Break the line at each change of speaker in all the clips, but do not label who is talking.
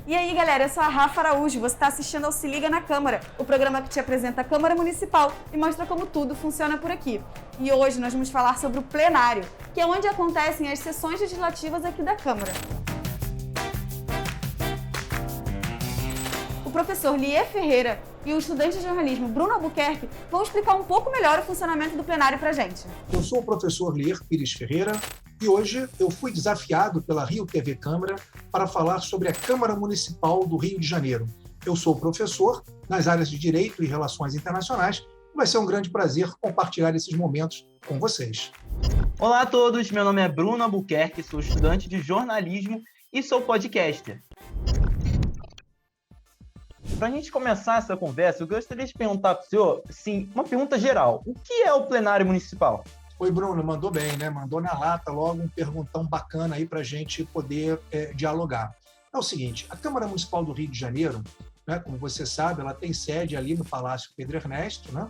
E aí, galera, eu sou a Rafa Araújo, você está assistindo ao Se Liga na Câmara, o programa que te apresenta a Câmara Municipal e mostra como tudo funciona por aqui. E hoje nós vamos falar sobre o plenário, que é onde acontecem as sessões legislativas aqui da Câmara. O professor Lier Ferreira e o estudante de jornalismo Bruno Albuquerque vão explicar um pouco melhor o funcionamento do plenário pra gente.
Eu sou o professor Lier Pires Ferreira e hoje eu fui desafiado pela Rio TV Câmara para falar sobre a Câmara Municipal do Rio de Janeiro. Eu sou professor nas áreas de Direito e Relações Internacionais e vai ser um grande prazer compartilhar esses momentos com vocês.
Olá a todos, meu nome é Bruno Albuquerque, sou estudante de jornalismo e sou podcaster. Para a gente começar essa conversa, eu gostaria de perguntar para o senhor, sim, uma pergunta geral. O que é o plenário municipal?
Oi, Bruno, mandou bem, né? Mandou na lata logo um perguntão bacana aí para a gente poder dialogar. É o seguinte, a Câmara Municipal do Rio de Janeiro, né, como você sabe, ela tem sede ali no Palácio Pedro Ernesto, né,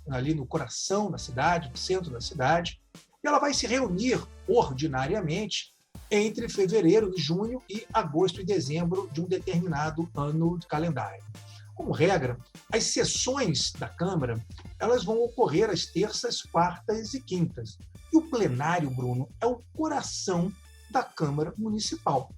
ali no coração da cidade, no centro da cidade, e ela vai se reunir ordinariamente entre fevereiro e junho e agosto e dezembro de um determinado ano de calendário. Como regra, as sessões da Câmara elas vão ocorrer às terças, quartas e quintas. E o plenário, Bruno, é o coração da Câmara Municipal.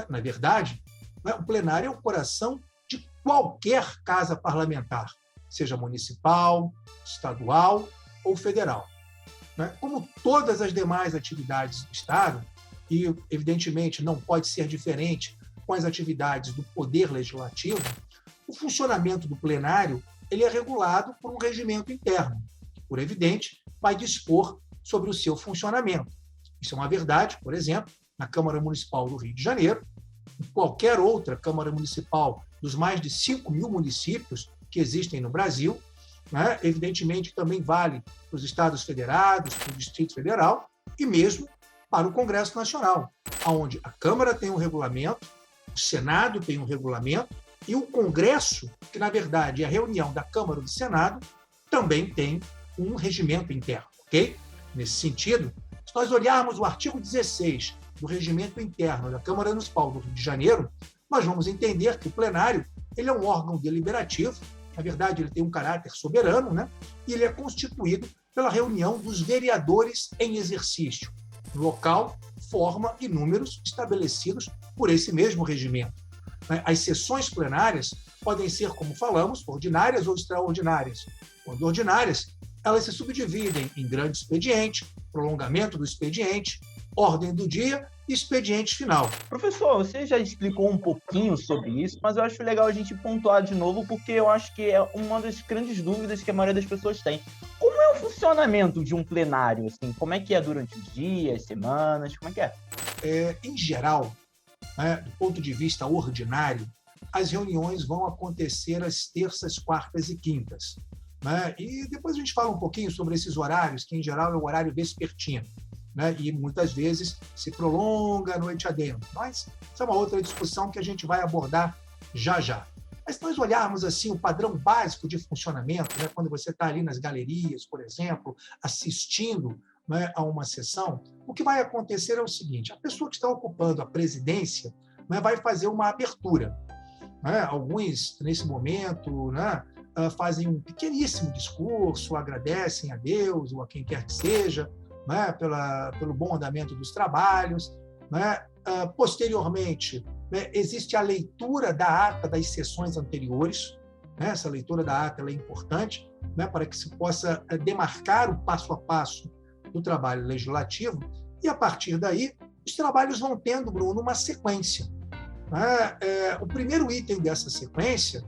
Na verdade, o plenário é o coração de qualquer casa parlamentar, seja municipal, estadual ou federal. Como todas as demais atividades do Estado, e, evidentemente, não pode ser diferente com as atividades do Poder Legislativo, o funcionamento do plenário ele é regulado por um regimento interno, que, por evidente, vai dispor sobre o seu funcionamento. Isso é uma verdade, por exemplo, na Câmara Municipal do Rio de Janeiro, em qualquer outra Câmara Municipal dos mais de 5 mil municípios que existem no Brasil, né? Evidentemente também vale para os estados federados, para o Distrito Federal e mesmo para o Congresso Nacional, onde a Câmara tem um regulamento, o Senado tem um regulamento e o Congresso, que na verdade é a reunião da Câmara e do Senado, também tem um regimento interno, ok? Nesse sentido, se nós olharmos o artigo 16 do regimento interno da Câmara Municipal do Rio de Janeiro, nós vamos entender que o plenário ele é um órgão deliberativo, na verdade ele tem um caráter soberano, né? E ele é constituído pela reunião dos vereadores em exercício, local, forma e números estabelecidos por esse mesmo regimento. As sessões plenárias podem ser, como falamos, ordinárias ou extraordinárias. Quando ordinárias, elas se subdividem em grande expediente, prolongamento do expediente, ordem do dia e expediente final.
Professor, você já explicou um pouquinho sobre isso, mas eu acho legal a gente pontuar de novo, porque eu acho que é uma das grandes dúvidas que a maioria das pessoas tem. Como é o funcionamento de um plenário? Assim, como é que é durante os dias, semanas? Como é que é?
Em geral, do ponto de vista ordinário, as reuniões vão acontecer às terças, quartas e quintas. E depois a gente fala um pouquinho sobre esses horários, que em geral é o horário vespertino, e muitas vezes se prolonga a noite adentro. Mas isso é uma outra discussão que a gente vai abordar já já. Mas se nós olharmos assim, o padrão básico de funcionamento, quando você está ali nas galerias, por exemplo, assistindo a uma sessão, o que vai acontecer é o seguinte: a pessoa que está ocupando a presidência vai fazer uma abertura. Alguns, nesse momento, fazem um pequeníssimo discurso, agradecem a Deus ou a quem quer que seja, pelo bom andamento dos trabalhos. Posteriormente, existe a leitura da ata das sessões anteriores. Essa leitura da ata é importante para que se possa demarcar o passo a passo do trabalho legislativo, e a partir daí os trabalhos vão tendo, Bruno, uma sequência. O primeiro item dessa sequência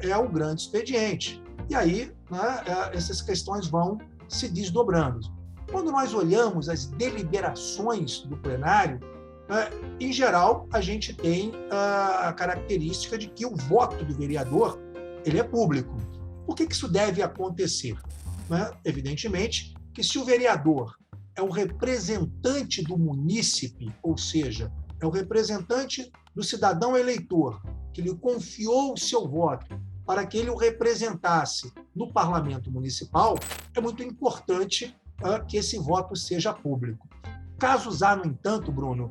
é o grande expediente, e aí essas questões vão se desdobrando. Quando nós olhamos as deliberações do plenário, em geral, a gente tem a característica de que o voto do vereador ele é público. Por que isso deve acontecer? Evidentemente que se o vereador é o representante do munícipe, ou seja, é o representante do cidadão eleitor, que lhe confiou o seu voto para que ele o representasse no parlamento municipal, é muito importante que esse voto seja público. Casos há, no entanto, Bruno,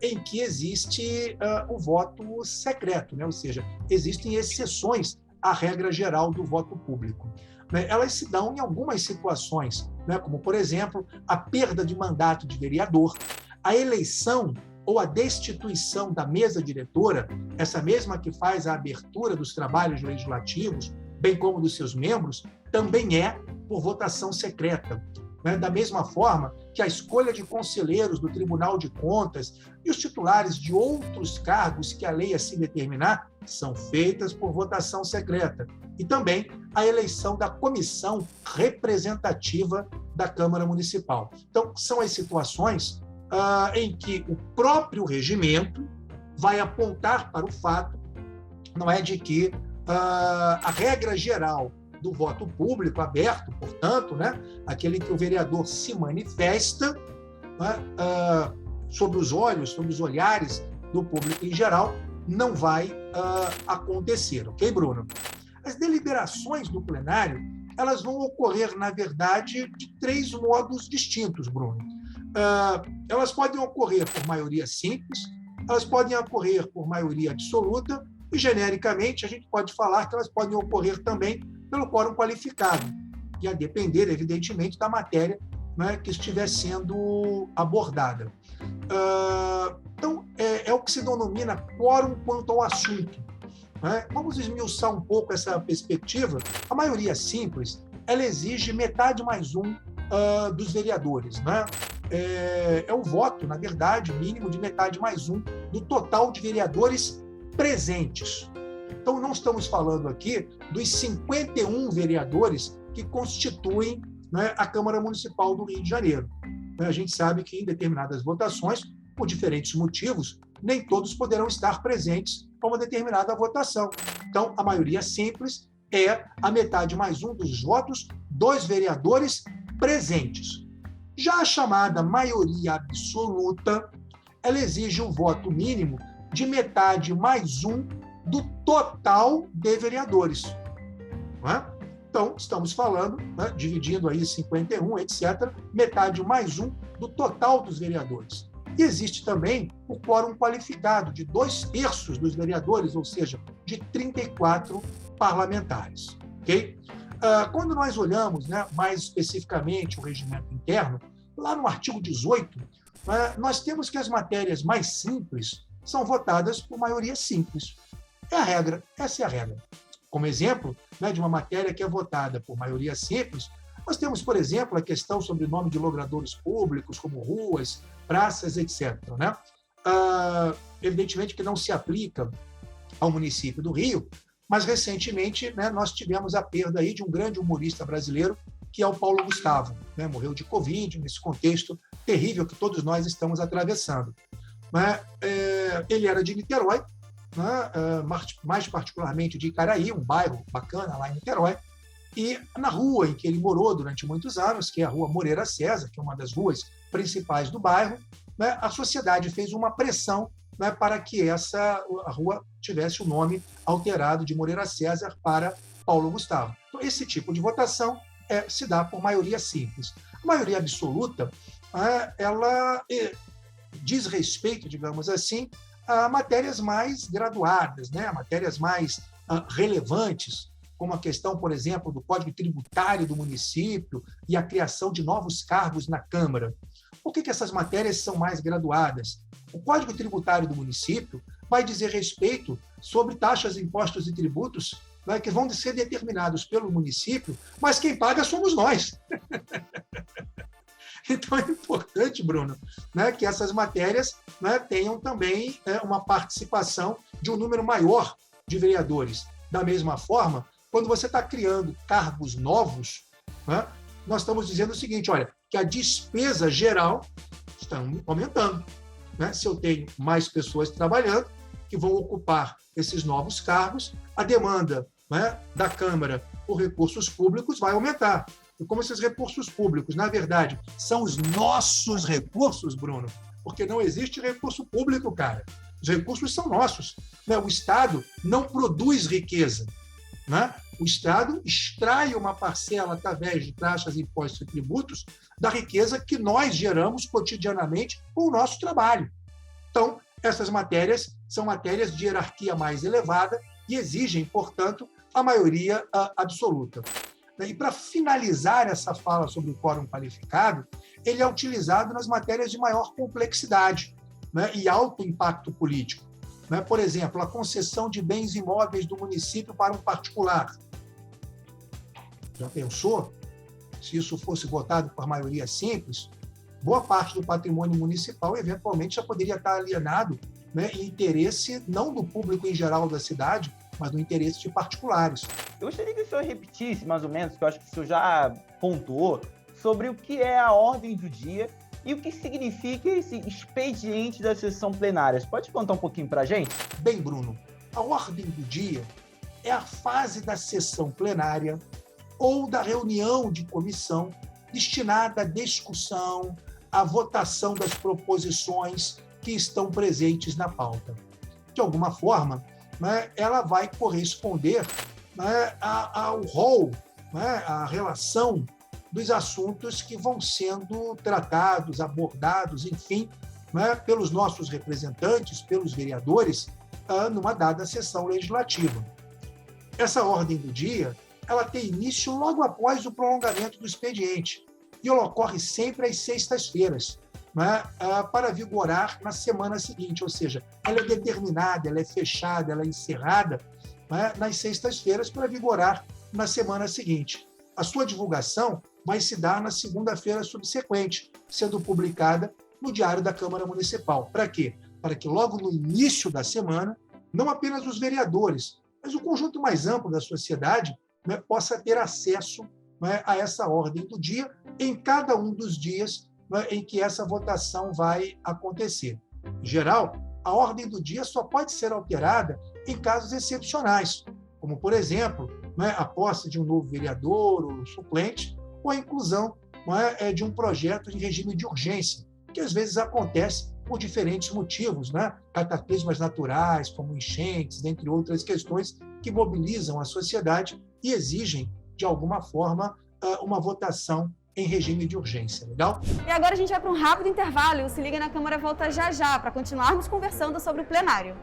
em que existe o voto secreto, né? Ou seja, existem exceções à regra geral do voto público. Né? Elas se dão em algumas situações, né? Como, por exemplo, a perda de mandato de vereador, a eleição ou a destituição da mesa diretora, essa mesma que faz a abertura dos trabalhos legislativos, bem como dos seus membros, também é por votação secreta. Né? Da mesma forma que a escolha de conselheiros do Tribunal de Contas e os titulares de outros cargos que a lei assim determinar são feitas por votação secreta. E também a eleição da comissão representativa da Câmara Municipal. Então, são as situações em que o próprio regimento vai apontar para o fato, não é, de que a regra geral do voto público aberto, portanto, né, aquele que o vereador se manifesta, né, sob os olhares do público em geral, não vai acontecer, ok, Bruno? As deliberações do plenário, elas vão ocorrer, na verdade, de 3 modos distintos, Bruno. Elas podem ocorrer por maioria simples, elas podem ocorrer por maioria absoluta e, genericamente, a gente pode falar que elas podem ocorrer também pelo quórum qualificado, e a depender, evidentemente, da matéria, né, que estiver sendo abordada. Então, é o que se denomina quórum quanto ao assunto. Né? Vamos esmiuçar um pouco essa perspectiva. A maioria simples, ela exige metade mais um dos vereadores. Né? É o voto, na verdade, mínimo de metade mais um do total de vereadores presentes. Então, não estamos falando aqui dos 51 vereadores que constituem, né, a Câmara Municipal do Rio de Janeiro. A gente sabe que, em determinadas votações, por diferentes motivos, nem todos poderão estar presentes para uma determinada votação. Então, a maioria simples é a metade mais um dos votos dos vereadores presentes. Já a chamada maioria absoluta, ela exige o voto mínimo de metade mais um do total de vereadores. Não é? Então, estamos falando, né, dividindo aí 51, etc., metade mais um do total dos vereadores. E existe também o quórum qualificado de 2/3 dos vereadores, ou seja, de 34 parlamentares. Okay? Quando nós olhamos, né, mais especificamente o regimento interno, lá no artigo 18, nós temos que as matérias mais simples são votadas por maioria simples. É a regra, essa é a regra. Como exemplo, né, de uma matéria que é votada por maioria simples, nós temos, por exemplo, a questão sobre o nome de logradouros públicos, como ruas, praças, etc. Né? Evidentemente que não se aplica ao município do Rio, mas recentemente, né, nós tivemos a perda aí de um grande humorista brasileiro, que é o Paulo Gustavo. Né? Morreu de Covid, nesse contexto terrível que todos nós estamos atravessando. Ele era de Niterói, né? Mais particularmente de Icaraí, um bairro bacana lá em Niterói, e na rua em que ele morou durante muitos anos, que é a Rua Moreira César, que é uma das ruas principais do bairro, né, a sociedade fez uma pressão, né, para que a rua tivesse o nome alterado de Moreira César para Paulo Gustavo. Então, esse tipo de votação se dá por maioria simples. A maioria absoluta, ela diz respeito, digamos assim, a matérias mais graduadas, né, a matérias mais relevantes, como a questão, por exemplo, do Código Tributário do município e a criação de novos cargos na Câmara. Por que essas matérias são mais graduadas? O Código Tributário do município vai dizer respeito sobre taxas, impostos e tributos, né, que vão ser determinados pelo município, mas quem paga somos nós. Então, é importante, Bruno, né, que essas matérias, né, tenham também uma participação de um número maior de vereadores. Da mesma forma, quando você está criando cargos novos, né, nós estamos dizendo o seguinte, olha, que a despesa geral está aumentando. Né? Se eu tenho mais pessoas trabalhando que vão ocupar esses novos cargos, a demanda, né, da Câmara por recursos públicos vai aumentar. E como esses recursos públicos, na verdade, são os nossos recursos, Bruno, porque não existe recurso público, cara. Os recursos são nossos. Né? O Estado não produz riqueza. Né? O Estado extrai uma parcela através de taxas, impostos e tributos da riqueza que nós geramos cotidianamente com o nosso trabalho. Então, essas matérias são matérias de hierarquia mais elevada e exigem, portanto, a maioria absoluta. E para finalizar essa fala sobre o quórum qualificado, ele é utilizado nas matérias de maior complexidade, né, e alto impacto político. Né? Por exemplo, a concessão de bens imóveis do município para um particular. Já pensou? Se isso fosse votado por maioria simples, boa parte do patrimônio municipal, eventualmente, já poderia estar alienado, né, em interesse não do público em geral da cidade, mas no interesse de particulares.
Eu gostaria que o senhor repetisse, mais ou menos, que eu acho que o senhor já pontuou, sobre o que é a ordem do dia e o que significa esse expediente da sessão plenária. Você pode contar um pouquinho para a gente?
Bem, Bruno, a ordem do dia é a fase da sessão plenária ou da reunião de comissão destinada à discussão, à votação das proposições que estão presentes na pauta. De alguma forma, né, ela vai corresponder, né, ao rol, né, à relação dos assuntos que vão sendo tratados, abordados, enfim, né, pelos nossos representantes, pelos vereadores, numa dada sessão legislativa. Essa ordem do dia, ela tem início logo após o prolongamento do expediente e ela ocorre sempre às sextas-feiras, né, para vigorar na semana seguinte, ou seja, ela é determinada, ela é fechada, ela é encerrada, né, nas sextas-feiras para vigorar na semana seguinte. A sua divulgação vai se dar na segunda-feira subsequente, sendo publicada no Diário da Câmara Municipal. Para quê? Para que logo no início da semana, não apenas os vereadores, mas o conjunto mais amplo da sociedade, né, possa ter acesso, né, a essa ordem do dia em cada um dos dias, né, em que essa votação vai acontecer. Em geral, a ordem do dia só pode ser alterada em casos excepcionais, como, por exemplo, né, a posse de um novo vereador ou suplente, ou a inclusão, né, de um projeto em regime de urgência, que às vezes acontece por diferentes motivos, né? Cataclismas naturais, como enchentes, dentre outras questões que mobilizam a sociedade e exigem, de alguma forma, uma votação em regime de urgência, legal?
E agora a gente vai para um rápido intervalo e o Se Liga na Câmara volta já já para continuarmos conversando sobre o plenário.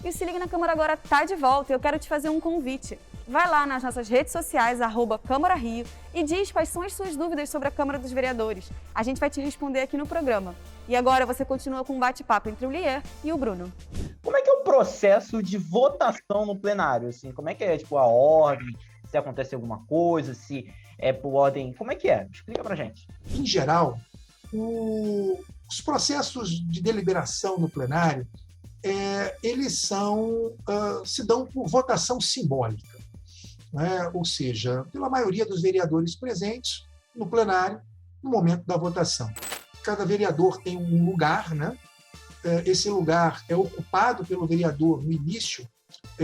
E o Se Liga na Câmara agora está de volta e eu quero te fazer um convite. Vai lá nas nossas redes sociais, @Câmara Rio, e diz quais são as suas dúvidas sobre a Câmara dos Vereadores. A gente vai te responder aqui no programa. E agora você continua com um bate-papo entre o Lier e o Bruno.
Como é que é o processo de votação no plenário? Assim, como é que é, tipo, a ordem? Se acontece alguma coisa, se é por ordem... Como é que é? Explica pra gente.
Em geral, os processos de deliberação no plenário, eles se dão por votação simbólica, né? Ou seja, pela maioria dos vereadores presentes no plenário no momento da votação. Cada vereador tem um lugar, né? Esse lugar é ocupado pelo vereador no início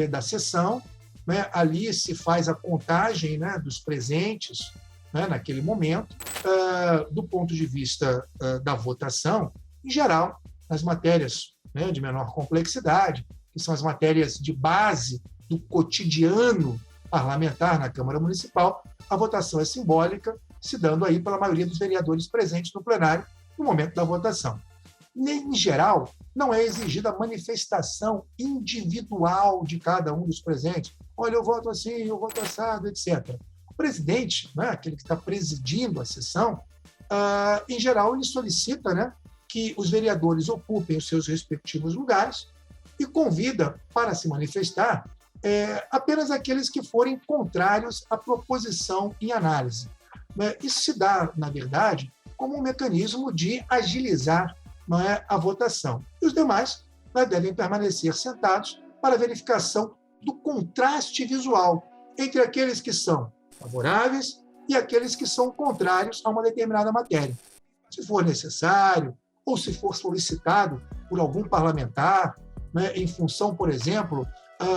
da sessão, né? Ali se faz a contagem, né, dos presentes, né, naquele momento. Do ponto de vista da votação, em geral, nas matérias, né, de menor complexidade, que são as matérias de base do cotidiano parlamentar na Câmara Municipal, a votação é simbólica, se dando aí pela maioria dos vereadores presentes no plenário no momento da votação. Em geral, não é exigida a manifestação individual de cada um dos presentes. Olha, eu voto assim, eu voto assado, etc. O presidente, né, aquele que está presidindo a sessão, em geral, ele solicita, né, que os vereadores ocupem os seus respectivos lugares e convida para se manifestar apenas aqueles que forem contrários à proposição em análise. Isso se dá, na verdade, como um mecanismo de agilizar, não é, a votação. E os demais, né, devem permanecer sentados para a verificação do contraste visual entre aqueles que são favoráveis e aqueles que são contrários a uma determinada matéria. Se for necessário, ou se for solicitado por algum parlamentar, né, em função, por exemplo,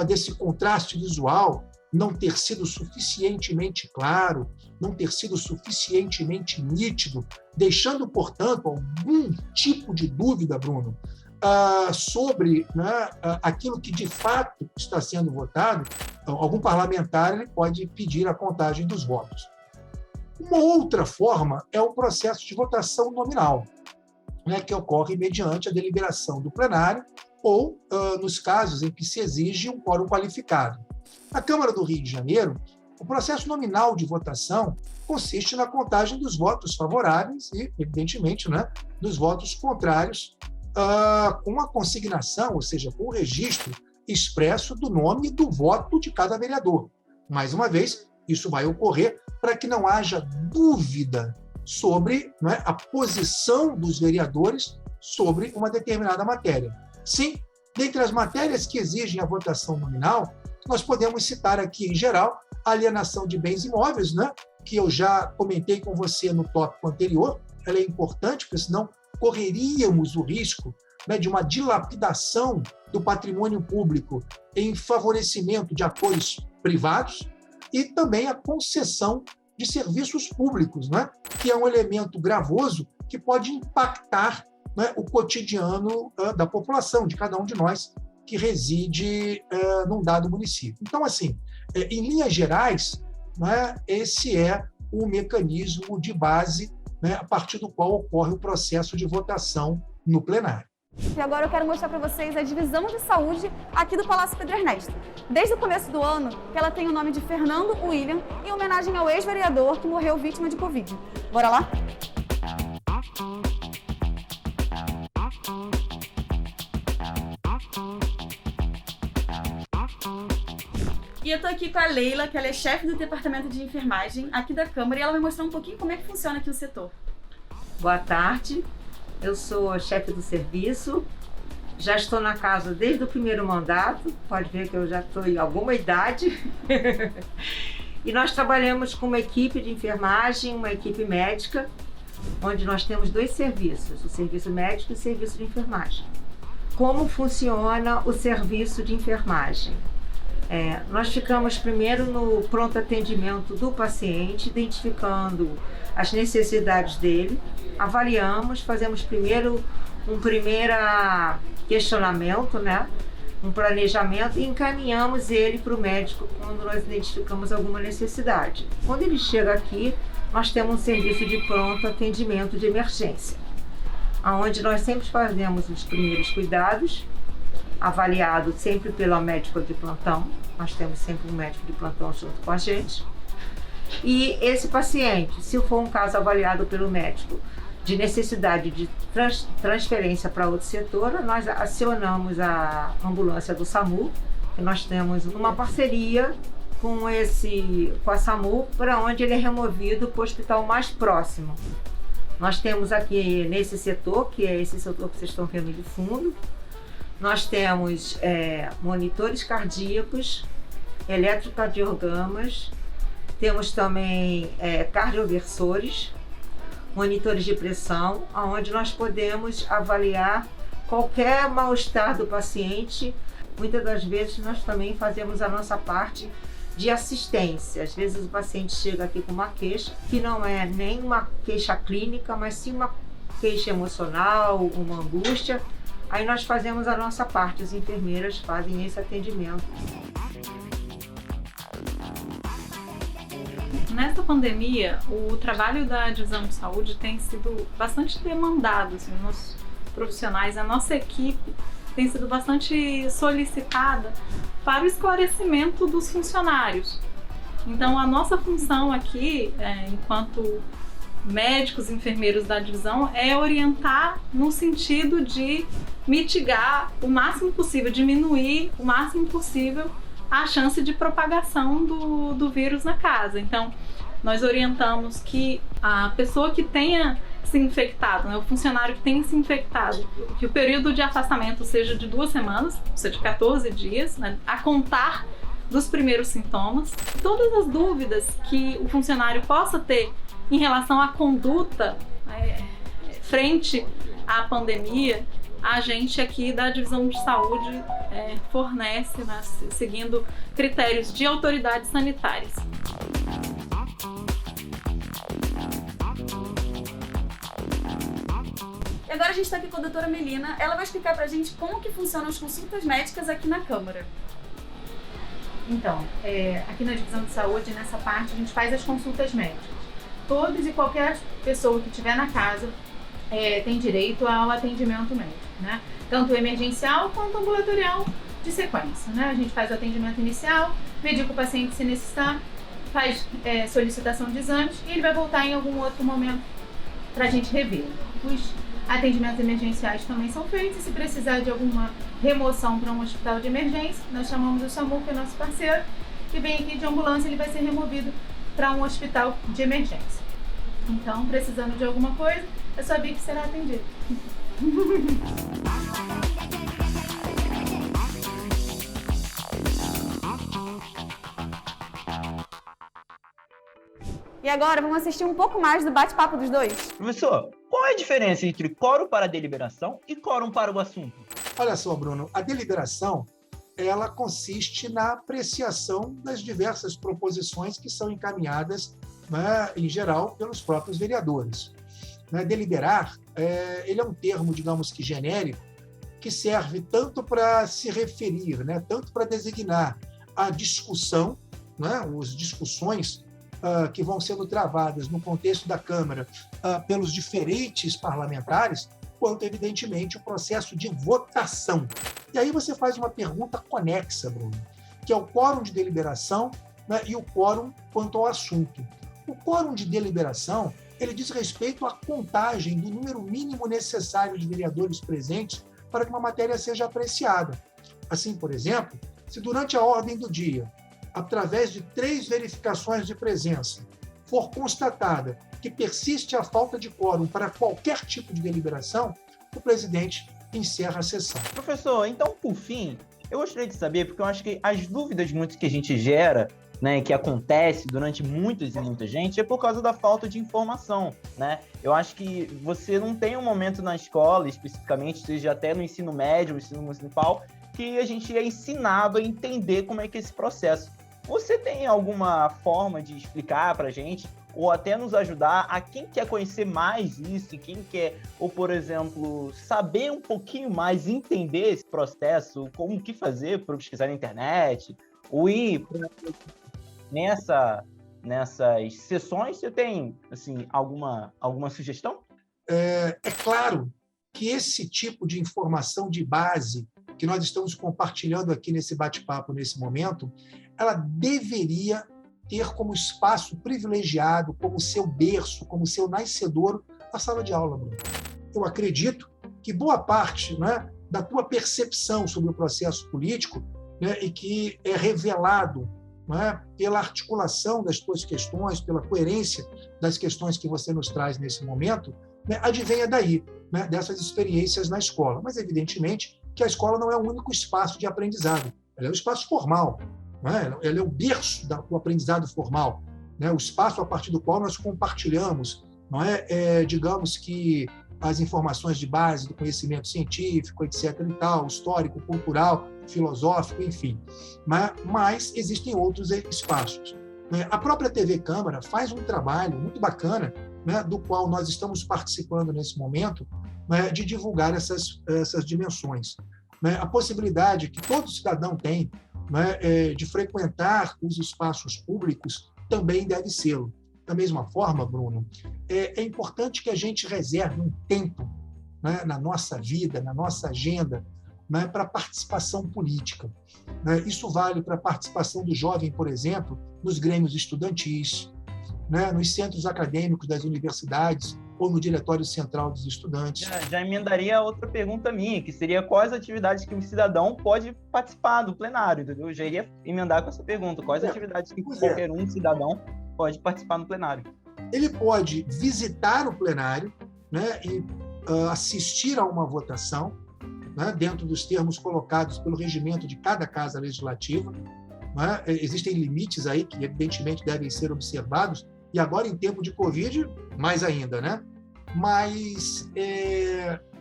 desse contraste visual não ter sido suficientemente claro, não ter sido suficientemente nítido, deixando, portanto, algum tipo de dúvida, Bruno, sobre, né, aquilo que de fato está sendo votado, algum parlamentar ele pode pedir a contagem dos votos. Uma outra forma é o processo de votação nominal. né, que ocorre mediante a deliberação do plenário ou nos casos em que se exige um quórum qualificado. Na Câmara do Rio de Janeiro, o processo nominal de votação consiste na contagem dos votos favoráveis e, evidentemente, né, dos votos contrários, com a consignação, ou seja, com o registro expresso do nome e do voto de cada vereador. Mais uma vez, isso vai ocorrer para que não haja dúvida sobre, né, a posição dos vereadores sobre uma determinada matéria. Sim, dentre as matérias que exigem a votação nominal, nós podemos citar aqui, em geral, a alienação de bens imóveis, né, que eu já comentei com você no tópico anterior. Ela é importante, porque senão correríamos o risco, né, de uma dilapidação do patrimônio público em favorecimento de atores privados, e também a concessão de serviços públicos, né, que é um elemento gravoso que pode impactar, né, o cotidiano da população, de cada um de nós que reside num dado município. Então, assim, em linhas gerais, né, esse é o mecanismo de base, né, a partir do qual ocorre o processo de votação no plenário.
E agora eu quero mostrar para vocês a divisão de saúde aqui do Palácio Pedro Ernesto. Desde o começo do ano, que ela tem o nome de Fernando William, em homenagem ao ex-vereador que morreu vítima de Covid. Bora lá? E eu tô aqui com a Leila, que ela é chefe do departamento de enfermagem aqui da Câmara, e ela vai mostrar um pouquinho como é que funciona aqui o setor.
Boa tarde, eu sou chefe do serviço, já estou na casa desde o primeiro mandato, pode ver que eu já estou em alguma idade. E nós trabalhamos com uma equipe de enfermagem, uma equipe médica, onde nós temos 2 serviços, o serviço médico e o serviço de enfermagem. Como funciona o serviço de enfermagem? Nós ficamos primeiro no pronto atendimento do paciente, identificando as necessidades dele, avaliamos, fazemos primeiro um primeiro questionamento, né? Um planejamento, e encaminhamos ele para o médico quando nós identificamos alguma necessidade. Quando ele chega aqui, nós temos um serviço de pronto atendimento de emergência, onde nós sempre fazemos os primeiros cuidados, avaliado sempre pelo médico de plantão. Nós temos sempre um médico de plantão junto com a gente. E esse paciente, se for um caso avaliado pelo médico de necessidade de transferência para outro setor, nós acionamos a ambulância do SAMU, que nós temos uma parceria com a SAMU, para onde ele é removido para o hospital mais próximo. Nós temos aqui nesse setor, que é esse setor que vocês estão vendo de fundo, nós temos monitores cardíacos, eletrocardiogramas, temos também cardioversores, monitores de pressão, onde nós podemos avaliar qualquer mal-estar do paciente. Muitas das vezes nós também fazemos a nossa parte de assistência. Às vezes o paciente chega aqui com uma queixa, que não é nem uma queixa clínica, mas sim uma queixa emocional, uma angústia. Aí nós fazemos a nossa parte, as enfermeiras fazem esse atendimento.
Nesta pandemia, o trabalho da divisão de saúde tem sido bastante demandado, assim, nos profissionais, a nossa equipe tem sido bastante solicitada para o esclarecimento dos funcionários. Então, a nossa função aqui, enquanto médicos e enfermeiros da divisão, é orientar no sentido de mitigar o máximo possível, diminuir o máximo possível a chance de propagação do vírus na casa. Então, nós orientamos que a pessoa que tenha se infectado, né, o funcionário que tenha se infectado, que o período de afastamento seja de 2 semanas, ou seja, de 14 dias, né, a contar dos primeiros sintomas. Todas as dúvidas que o funcionário possa ter em relação à conduta frente à pandemia, a gente aqui da divisão de saúde fornece, né, seguindo critérios de autoridades sanitárias.
E agora a gente está aqui com a doutora Melina. Ela vai explicar pra gente como que funcionam as consultas médicas aqui na Câmara.
Então, aqui na divisão de saúde, nessa parte, a gente faz as consultas médicas. Todas e qualquer pessoa que estiver na casa tem direito ao atendimento médico, né? Tanto emergencial quanto ambulatorial de sequência, né? A gente faz o atendimento inicial, medica o paciente se necessitar, faz solicitação de exames e ele vai voltar em algum outro momento para a gente rever. Os atendimentos emergenciais também são feitos e se precisar de alguma remoção para um hospital de emergência, nós chamamos o SAMU, que é nosso parceiro, que vem aqui de ambulância, ele vai ser removido para um hospital de emergência. Então, precisando de alguma coisa, é só vir que será atendido.
E agora vamos assistir um pouco mais do bate-papo dos dois.
Professor, qual é a diferença entre quórum para a deliberação e quórum para o assunto?
Olha só, Bruno, a deliberação ela consiste na apreciação das diversas proposições que são encaminhadas, né, em geral, pelos próprios vereadores. Deliberar ele é um termo, digamos que genérico, que serve tanto para se referir, né, tanto para designar a discussão, né, as discussões que vão sendo travadas no contexto da Câmara pelos diferentes parlamentares, quanto, evidentemente, o processo de votação. E aí você faz uma pergunta conexa, Bruno, que é o quórum de deliberação, né, e o quórum quanto ao assunto. O quórum de deliberação ele diz respeito à contagem do número mínimo necessário de vereadores presentes para que uma matéria seja apreciada. Assim, por exemplo, se durante a ordem do dia, através de 3 verificações de presença, for constatada que persiste a falta de quórum para qualquer tipo de deliberação, o presidente encerra a sessão.
Professor, então, por fim, eu gostaria de saber, porque eu acho que as dúvidas muito que a gente gera, né, que acontece durante muita gente, é por causa da falta de informação, né? Eu acho que você não tem um momento na escola, especificamente, seja até no ensino médio, no ensino municipal, que a gente é ensinado a entender como é que é esse processo. Você tem alguma forma de explicar para a gente, ou até nos ajudar a quem quer conhecer mais isso, quem quer, ou por exemplo, saber um pouquinho mais, entender esse processo, como o que fazer para pesquisar na internet, ou ir nessas sessões? Você tem assim, alguma sugestão?
É claro que esse tipo de informação de base que nós estamos compartilhando aqui nesse bate-papo, nesse momento, ela deveria ter como espaço privilegiado, como seu berço, como seu nascedouro, a sala de aula, Bruno. Eu acredito que boa parte, né, da tua percepção sobre o processo político, né, e que é revelado, né, pela articulação das tuas questões, pela coerência das questões que você nos traz nesse momento, né, advenha daí, né, dessas experiências na escola. Mas, evidentemente, que a escola não é o único espaço de aprendizado. Ela é um espaço formal, né? Ela é o berço do aprendizado formal, né? O espaço a partir do qual nós compartilhamos, não é? Digamos que as informações de base do conhecimento científico, etc. e tal, histórico, cultural, filosófico, enfim. Mas existem outros espaços. A própria TV Câmara faz um trabalho muito bacana, né, do qual nós estamos participando nesse momento, né, de divulgar essas dimensões. A possibilidade que todo cidadão tem, né, de frequentar os espaços públicos também deve ser. Da mesma forma, Bruno, é importante que a gente reserve um tempo, né, na nossa vida, na nossa agenda, né, para a participação política. Isso vale para a participação do jovem, por exemplo, nos grêmios estudantis, né, nos centros acadêmicos das universidades ou no diretório central dos estudantes.
Já emendaria outra pergunta minha, que seria quais atividades que um cidadão pode participar do plenário, entendeu? Eu já iria emendar com essa pergunta, quais atividades que qualquer um cidadão pode participar no plenário.
Ele pode visitar o plenário, né, e assistir a uma votação, né, dentro dos termos colocados pelo regimento de cada casa legislativa. Né? Existem limites aí que, evidentemente, devem ser observados, e agora, em tempo de Covid, mais ainda, né? Mas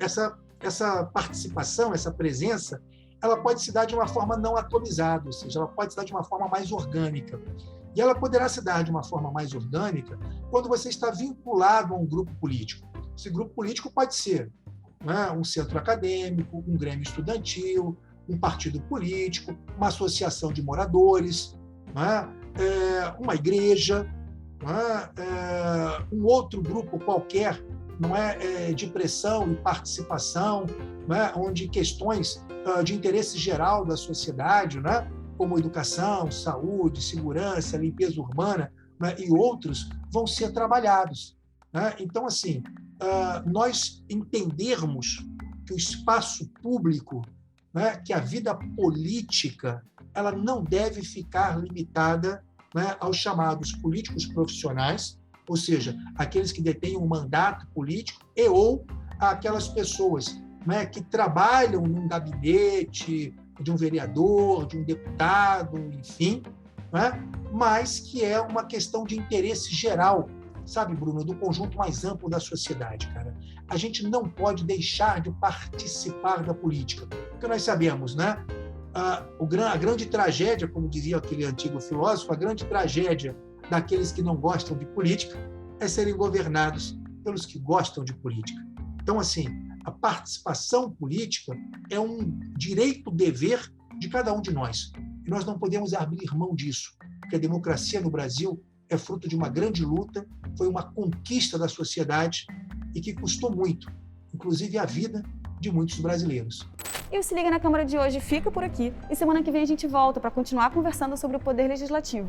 essa participação, essa presença, ela pode se dar de uma forma não atomizada, ou seja, ela pode se dar de uma forma mais orgânica. E ela poderá se dar de uma forma mais orgânica quando você está vinculado a um grupo político. Esse grupo político pode ser, né, um centro acadêmico, um grêmio estudantil, um partido político, uma associação de moradores, né, uma igreja, um outro grupo qualquer não é, de pressão e participação, não é, onde questões de interesse geral da sociedade, não é, como educação, saúde, segurança, limpeza urbana, não é, e outros, vão ser trabalhados. Né? Então, assim, nós entendermos que o espaço público, né, que a vida política, ela não deve ficar limitada, né, aos chamados políticos profissionais, ou seja, aqueles que detêm um mandato político ou aquelas pessoas, né, que trabalham num gabinete de um vereador, de um deputado, enfim, né, mas que é uma questão de interesse geral, sabe, Bruno, do conjunto mais amplo da sociedade, cara. A gente não pode deixar de participar da política, porque nós sabemos, né? A grande tragédia, como dizia aquele antigo filósofo, a grande tragédia daqueles que não gostam de política é serem governados pelos que gostam de política. Então, assim, a participação política é um direito-dever de cada um de nós. E nós não podemos abrir mão disso, porque a democracia no Brasil é fruto de uma grande luta, foi uma conquista da sociedade e que custou muito, inclusive a vida de muitos brasileiros.
E o Se Liga na Câmara de hoje fica por aqui e semana que vem a gente volta para continuar conversando sobre o Poder Legislativo.